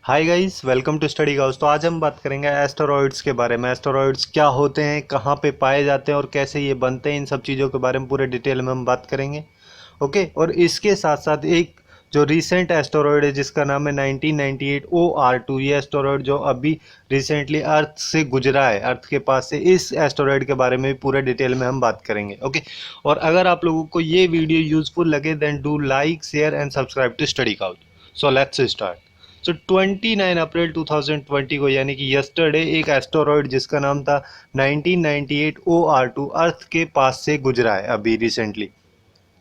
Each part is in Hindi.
Hi guys, welcome to study Gauss. तो आज हम बात करेंगे एस्टेरॉयड्स के बारे में। एस्टेरॉयड्स क्या होते हैं, कहाँ पे पाए जाते हैं और कैसे ये बनते हैं, इन सब चीज़ों के बारे में पूरे डिटेल में हम बात करेंगे। ओके, और इसके साथ साथ एक जो रिसेंट एस्टेरॉयड है जिसका नाम है 1998 OR2। ये एस्टेरॉयड जो अभी रिसेंटली अर्थ से गुजरा है, अर्थ के पास से, इस एस्टेरॉयड के बारे में भी पूरे डिटेल में हम बात करेंगे। ओके, और अगर आप लोगों को ये वीडियो यूजफुल लगे then do like, share and subscribe to study Gauss. So let's start. So 29 April 2020 को, यानी कि यस्टरडे, एक एस्टेरॉयड जिसका नाम था 1998 OR2 अर्थ के पास से गुजरा है अभी रिसेंटली।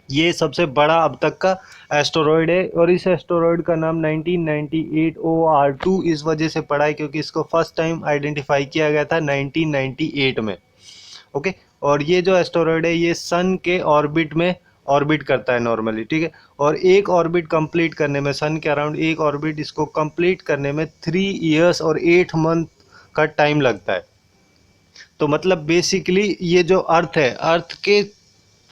ये सबसे बड़ा अब तक का एस्टेरॉयड है और इस एस्टेरॉयड का नाम 1998 OR2 इस वजह से पड़ा है क्योंकि इसको फर्स्ट टाइम आइडेंटिफाई किया गया था 1998 में। ओके, और ये जो एस्टेरॉयड है ये सन के ऑर्बिट में ऑर्बिट करता है नॉर्मली, ठीक है। और एक ऑर्बिट कंप्लीट करने में, सन के अराउंड एक ऑर्बिट इसको कंप्लीट करने में 3 इयर्स और 8 मंथ का टाइम लगता है। तो मतलब बेसिकली ये जो अर्थ है, अर्थ के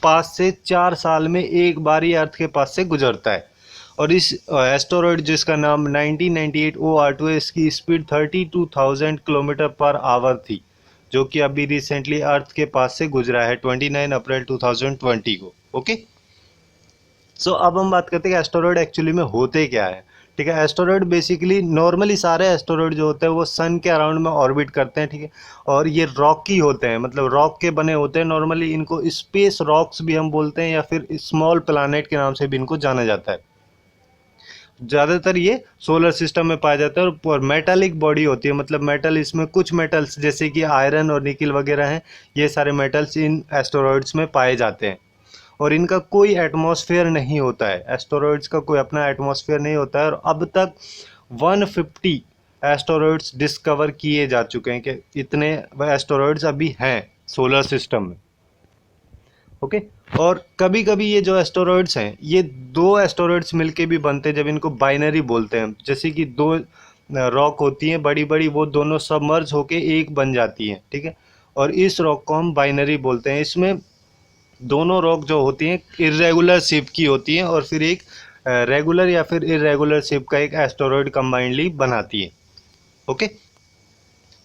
पास से 4 साल में एक बार ही अर्थ के पास से गुजरता है। और इस एस्टेरॉयड जिसका नाम 1998 OR2 है, इसकी स्पीड 32,000 किलोमीटर पर आवर थी, जो कि अभी रिसेंटली अर्थ के पास से गुजरा है 29 अप्रैल 2020 को। ओके, सो अब हम बात करते हैं कि एस्टेरॉयड एक्चुअली में होते क्या है। ठीक है, एस्टेरॉयड बेसिकली नॉर्मली सारे एस्टेरॉयड जो होते हैं वो सन के अराउंड में ऑर्बिट करते हैं, ठीक है। और ये रॉकी होते हैं, मतलब रॉक के बने होते हैं। नॉर्मली इनको स्पेस रॉक्स भी हम बोलते हैं या फिर स्मॉल प्लैनेट के नाम से भी इनको जाना जाता है। ज़्यादातर ये सोलर सिस्टम में पाया जाता है और मेटालिक बॉडी होती है, मतलब मेटल, इसमें कुछ मेटल्स जैसे कि आयरन और निकल वगैरह हैं, ये सारे मेटल्स इन एस्टेरॉयड्स में पाए जाते हैं। और इनका कोई एटमॉस्फेयर नहीं होता है, एस्टेरॉयड्स का कोई अपना एटमॉस्फेयर नहीं होता है। और अब तक 150 एस्टेरॉयड्स डिस्कवर किए जा चुके हैं कि इतने एस्टेरॉयड्स अभी हैं सोलर सिस्टम में। ओके, और कभी कभी ये जो एस्टेरॉयड्स हैं ये दो एस्टेरॉयड्स मिलके भी बनते हैं, जब इनको बाइनरी बोलते हैं। जैसे कि दो रॉक होती हैं बड़ी बड़ी, वो दोनों सबमर्ज होके एक बन जाती हैं, ठीक है। और इस रॉक को हम बाइनरी बोलते हैं। इसमें दोनों रॉक जो होती हैं इर्रेगुलर शेप की होती हैं और फिर एक रेगुलर या फिर इर्रेगुलर शेप का एक एस्टेरॉयड कंबाइंडली बनाती है। ओके,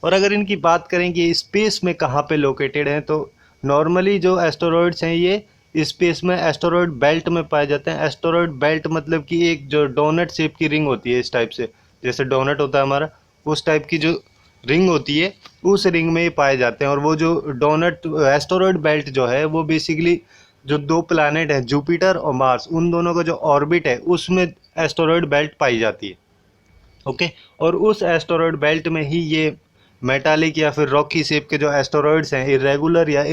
और अगर इनकी बात करें कि स्पेस में कहाँ पे लोकेटेड हैं, तो नॉर्मली जो एस्टेरॉयड्स हैं ये स्पेस में एस्टेरॉयड बेल्ट में पाए जाते हैं। एस्टेरॉयड बेल्ट मतलब कि एक जो डोनट शेप की रिंग होती है, इस टाइप से, जैसे डोनट होता है हमारा, उस टाइप की जो रिंग होती है, उस रिंग में ये पाए जाते हैं। और वो जो डोनट एस्टेरॉयड बेल्ट जो है वो बेसिकली जो दो प्लैनेट हैं, जुपिटर और मार्स, उन दोनों का जो ऑर्बिट है उसमें एस्टेरॉयड बेल्ट पाई जाती है। ओके, और उस एस्टेरॉयड बेल्ट में ही ये मेटालिक या फिर रॉकी शेप के जो एस्टेरॉयड्स हैं, इरेगुलर या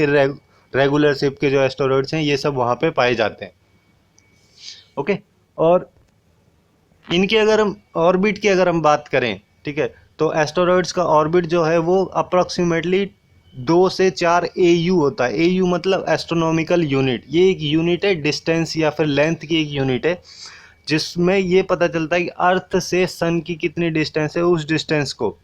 रेगुलर शेप के जो एस्टेरॉयड्स हैं, ये सब वहाँ पे पाए जाते हैं। ओके, और इनकी अगर हम ऑर्बिट की अगर हम बात करें, ठीक है, तो एस्टेरॉयड्स का ऑर्बिट जो है वो अप्रॉक्सीमेटली 2 से 4 AU होता है। AU मतलब एस्ट्रोनॉमिकल यूनिट। ये एक यूनिट है, डिस्टेंस या फिर लेंथ की एक यूनिट है, जिसमें ये पता चलता है कि अर्थ से सन की कितनी डिस्टेंस है, उस डिस्टेंस को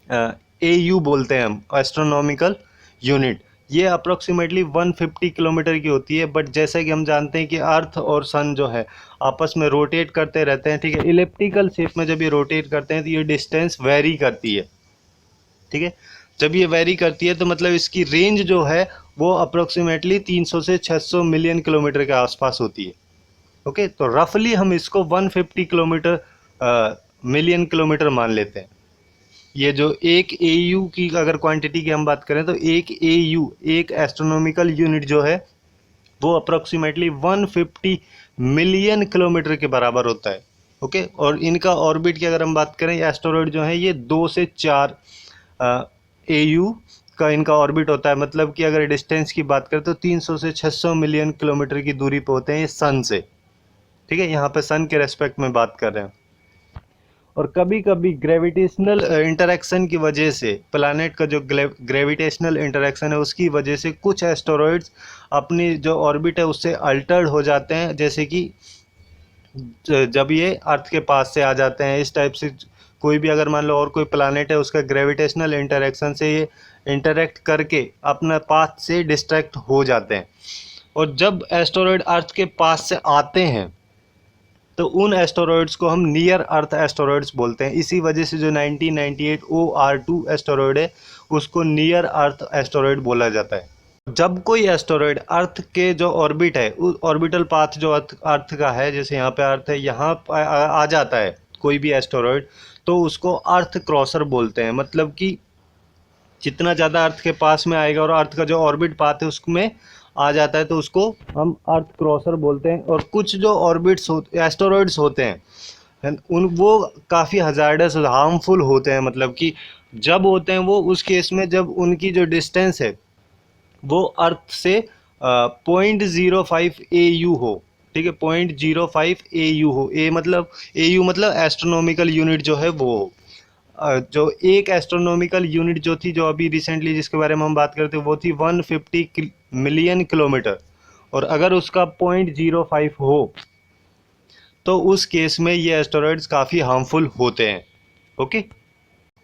AU बोलते हैं हम, एस्ट्रोनॉमिकल यूनिट। ये अप्रोक्सीमेटली 150 किलोमीटर की होती है। बट जैसा कि हम जानते हैं कि अर्थ और सन जो है आपस में रोटेट करते रहते हैं, ठीक है। इलिप्टिकल शेप में जब ये रोटेट करते हैं तो ये डिस्टेंस वेरी करती है, ठीक है। जब ये वेरी करती है तो मतलब इसकी रेंज जो है वो अप्रोक्सीमेटली 300 से 600 मिलियन किलोमीटर के आसपास होती है। ओके, तो रफली हम इसको 150 किलोमीटर मिलियन किलोमीटर मान लेते हैं। ये जो एक AU की अगर क्वांटिटी की हम बात करें तो एक AU, एक एस्ट्रोनॉमिकल यूनिट जो है वो अप्रोक्सीमेटली 150 मिलियन किलोमीटर के बराबर होता है। ओके, और इनका ऑर्बिट की अगर हम बात करें, एस्टेरॉयड जो है ये 2 से 4 AU का इनका ऑर्बिट होता है। मतलब कि अगर डिस्टेंस की बात करें तो 300 से 600 मिलियन किलोमीटर की दूरी पे होते हैं ये सन से, ठीक है। यहाँ पे सन के रेस्पेक्ट में बात कर रहे हैं। और कभी कभी ग्रेविटेशनल इंटरेक्शन की वजह से, प्लैनेट का जो ग्रेविटेशनल इंटरेक्शन है उसकी वजह से कुछ एस्टेरॉयड्स अपनी जो ऑर्बिट है उससे अल्टर्ड हो जाते हैं। जैसे कि जब ये अर्थ के पास से आ जाते हैं, इस टाइप से कोई भी अगर मान लो और कोई प्लैनेट है, उसका ग्रेविटेशनल इंटरेक्शन से ये इंटरेक्ट करके अपना पाथ से डिस्ट्रैक्ट हो जाते हैं। और जब एस्टेरॉयड अर्थ के पास से आते हैं तो उन एस्टेरॉयड्स को हम नियर अर्थ एस्टेरॉयड्स बोलते हैं। इसी वजह से जो 1998 OR2 एस्टेरॉयड है उसको नियर अर्थ एस्टेरॉयड बोला जाता है। जब कोई एस्टेरॉयड अर्थ के जो ऑर्बिट है, उस ऑर्बिटल पाथ जो अर्थ का है, जैसे यहाँ पे अर्थ है, यहाँ आ जाता है कोई भी एस्टेरॉयड, तो उसको अर्थ क्रॉसर बोलते हैं। मतलब कि जितना ज़्यादा अर्थ के पास में आएगा और अर्थ का जो ऑर्बिट पाथ है उसमें आ जाता है तो उसको हम अर्थ क्रॉसर बोलते हैं। और कुछ जो ऑर्बिट्स एस्टेरॉयड्स होते हैं उन वो काफ़ी हजार्डस हार्मफुल होते हैं। मतलब कि जब होते हैं वो उस केस में जब उनकी जो डिस्टेंस है वो अर्थ से 0.05 AU हो, ठीक है, 0.05 AU हो। AU मतलब एस्ट्रोनॉमिकल यूनिट जो है वो हो। जो एक एस्ट्रोनॉमिकल यूनिट जो थी, जो अभी रिसेंटली जिसके बारे में हम बात करते हैं, वो थी 150 मिलियन किलोमीटर। और अगर उसका 0.05 हो तो उस केस में ये एस्टेरॉयड्स काफ़ी हार्मफुल होते हैं। ओके।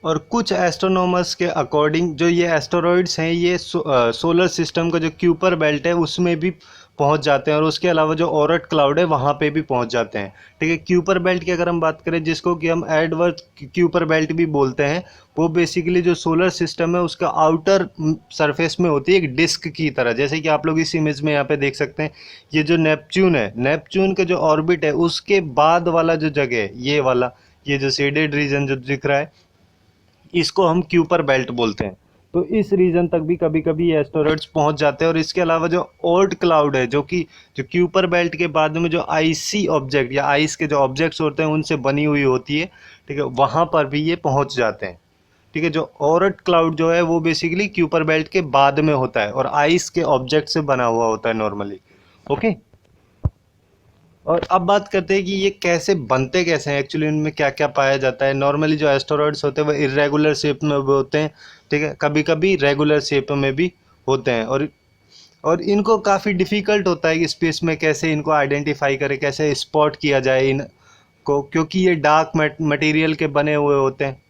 और कुछ एस्ट्रोनॉमर्स के अकॉर्डिंग जो ये एस्टेरॉयड्स हैं ये सोलर सिस्टम का जो क्यूपर बेल्ट है उसमें भी पहुंच जाते हैं, और उसके अलावा जो ऑरेट क्लाउड है वहाँ पे भी पहुंच जाते हैं। ठीक है, क्यूपर बेल्ट की अगर हम बात करें, जिसको कि हम एडवर्थ क्यूपर बेल्ट भी बोलते हैं, वो बेसिकली जो सोलर सिस्टम है उसका आउटर सरफेस में होती है एक डिस्क की तरह। जैसे कि आप लोग इस इमेज में यहाँ पे देख सकते हैं, ये जो नेपच्यून है, नेपच्यून का जो ऑर्बिट है उसके बाद वाला जो जगह है, ये वाला, ये जो शेडेड रीजन जो दिख रहा है, इसको हम क्यूपर बेल्ट बोलते हैं। तो इस रीजन तक भी कभी कभी एस्टेरॉयड्स पहुंच जाते हैं। और इसके अलावा जो ओर्ट क्लाउड है, जो कि जो क्यूपर बेल्ट के बाद में जो आइसी ऑब्जेक्ट या आइस के जो ऑब्जेक्ट्स होते हैं उनसे बनी हुई होती है, ठीक है, वहाँ पर भी ये पहुँच जाते हैं। ठीक है, जो ओरेट क्लाउड जो है वो बेसिकली क्यूपर बेल्ट के बाद में होता है और आइस के ऑब्जेक्ट से बना हुआ होता है नॉर्मली। ओके। और अब बात करते हैं कि ये कैसे बनते कैसे हैं, एक्चुअली इनमें क्या क्या पाया जाता है। नॉर्मली जो एस्टेरॉयड्स होते हैं वो इरेगुलर शेप में भी होते हैं, ठीक है, कभी कभी रेगुलर शेप में भी होते हैं। और इनको काफ़ी डिफ़िकल्ट होता है कि स्पेस में कैसे इनको आइडेंटिफाई करें, कैसे स्पॉट किया जाए इनको, क्योंकि ये डार्क मटेरियल के बने हुए होते हैं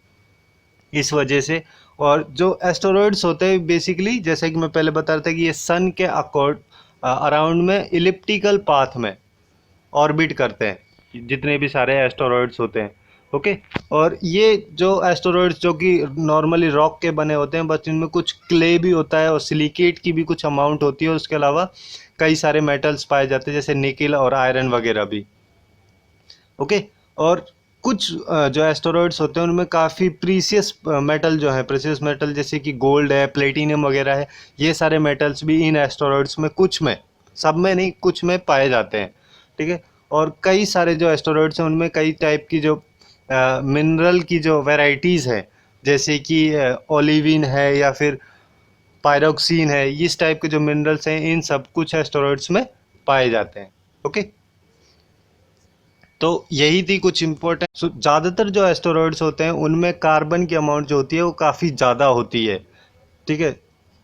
इस वजह से। और जो एस्टेरॉयड्स होते हैं बेसिकली, जैसे कि मैं पहले बता रहा था कि ये सन के अराउंड में इलिप्टिकल पाथ में ऑर्बिट करते हैं जितने भी सारे एस्टेरॉयड्स होते हैं। ओके। और ये जो एस्टेरॉयड्स जो कि नॉर्मली रॉक के बने होते हैं, बस इनमें कुछ क्ले भी होता है और सिलिकेट की भी कुछ अमाउंट होती है। उसके अलावा कई सारे मेटल्स पाए जाते हैं जैसे निकल और आयरन वगैरह भी। ओके। और कुछ जो एस्टेरॉयड्स होते हैं उनमें काफ़ी प्रीसियस मेटल जो है, प्रीसियस मेटल जैसे कि गोल्ड है, प्लेटिनियम वगैरह है, ये सारे मेटल्स भी इन एस्टेरॉयड्स में, कुछ में, सब में नहीं, कुछ में पाए जाते हैं। ठीक है। और कई सारे जो एस्टेरॉयड्स हैं उनमें कई टाइप की जो मिनरल की जो वैरायटीज़ है, जैसे कि ओलिविन है या फिर पायरोक्सिन है, इस टाइप के जो मिनरल्स हैं इन सब कुछ एस्टेरॉयड्स में पाए जाते हैं। ओके। तो यही थी कुछ इम्पोर्टेंट। ज़्यादातर जो एस्टेरॉयड्स होते हैं उनमें कार्बन की अमाउंट जो होती है वो काफ़ी ज़्यादा होती है। ठीक है।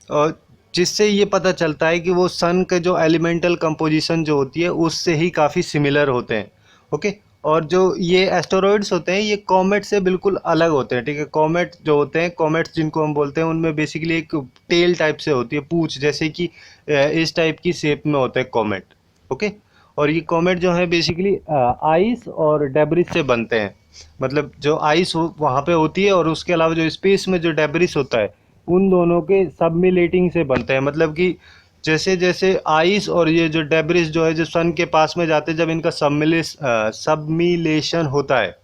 और जिससे ये पता चलता है कि वो सन के जो एलिमेंटल कंपोजिशन जो होती है उससे ही काफ़ी सिमिलर होते हैं। ओके। और जो ये एस्टेरॉयड्स होते हैं ये कॉमेट से बिल्कुल अलग होते हैं। ठीक है, कॉमेट जो होते हैं, कॉमेट्स जिनको हम बोलते हैं, उनमें बेसिकली एक टेल टाइप से होती है, पूंछ जैसे कि इस टाइप की शेप में होता है कॉमेट। ओके। और ये कॉमेट जो है बेसिकली आइस और डेब्रिस से बनते हैं। मतलब जो आइस वहाँ पे होती है और उसके अलावा जो स्पेस में जो डेब्रिस होता है उन दोनों के सबमिलेटिंग से बनते हैं। मतलब कि जैसे जैसे आइस और ये जो डेब्रिस जो है जो सन के पास में जाते हैं, जब इनका सबमिलेशन होता है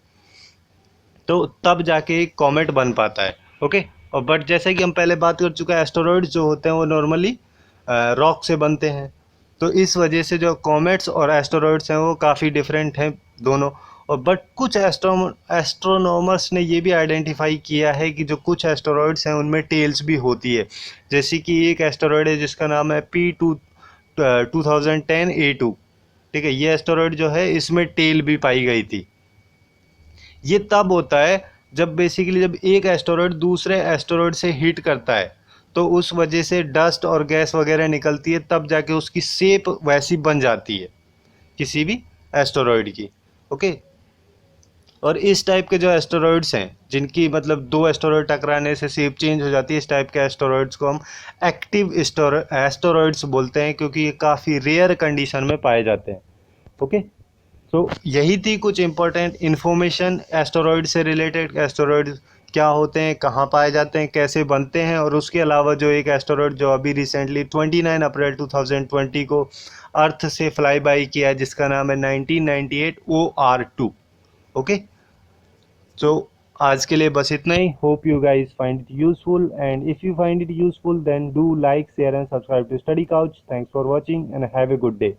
तो तब जाके एक कॉमेट बन पाता है। ओके। और बट जैसे कि हम पहले बात कर चुके हैं, एस्टेरॉयड्स जो होते हैं वो नॉर्मली रॉक से बनते हैं। तो इस वजह से जो कॉमेट्स और एस्टेरॉयड्स हैं वो काफ़ी डिफरेंट हैं दोनों। और बट कुछ एस्ट्रोनॉमर्स ने ये भी आइडेंटिफाई किया है कि जो कुछ एस्टेरॉयड्स हैं उनमें टेल्स भी होती है। जैसे कि एक एस्टेरॉयड है जिसका नाम है P2010 A2। ठीक है, ये एस्टेरॉयड जो है इसमें टेल भी पाई गई थी। ये तब होता है जब बेसिकली जब एक एस्टेरॉयड दूसरे एस्टेरॉयड से हिट करता है तो उस वजह से डस्ट और गैस वगैरह निकलती है, तब जाके उसकी शेप वैसी बन जाती है किसी भी एस्टेरॉयड की। ओके। और इस टाइप के जो एस्टेरॉयड्स हैं जिनकी मतलब दो एस्टेरॉयड टकराने से शेप चेंज हो जाती है, इस टाइप के एस्टेरॉयड्स को हम एक्टिव एस्टेरॉयड्स बोलते हैं, क्योंकि ये काफ़ी रेयर कंडीशन में पाए जाते हैं। ओके। तो यही थी कुछ इम्पोर्टेंट इन्फॉर्मेशन एस्टेरॉयड से रिलेटेड। एस्टेरॉयड क्या होते हैं, कहाँ पाए जाते हैं, कैसे बनते हैं, और उसके अलावा जो एक एस्टेरॉयड जो अभी रिसेंटली 29 अप्रैल 2020 को अर्थ से फ्लाई बाई किया है, जिसका नाम है 1998 OR2। ओके, तो आज के लिए बस इतना ही। Hope you guys find it useful, and if you find it useful then do like, share and subscribe to study couch. Thanks for watching and have a good day.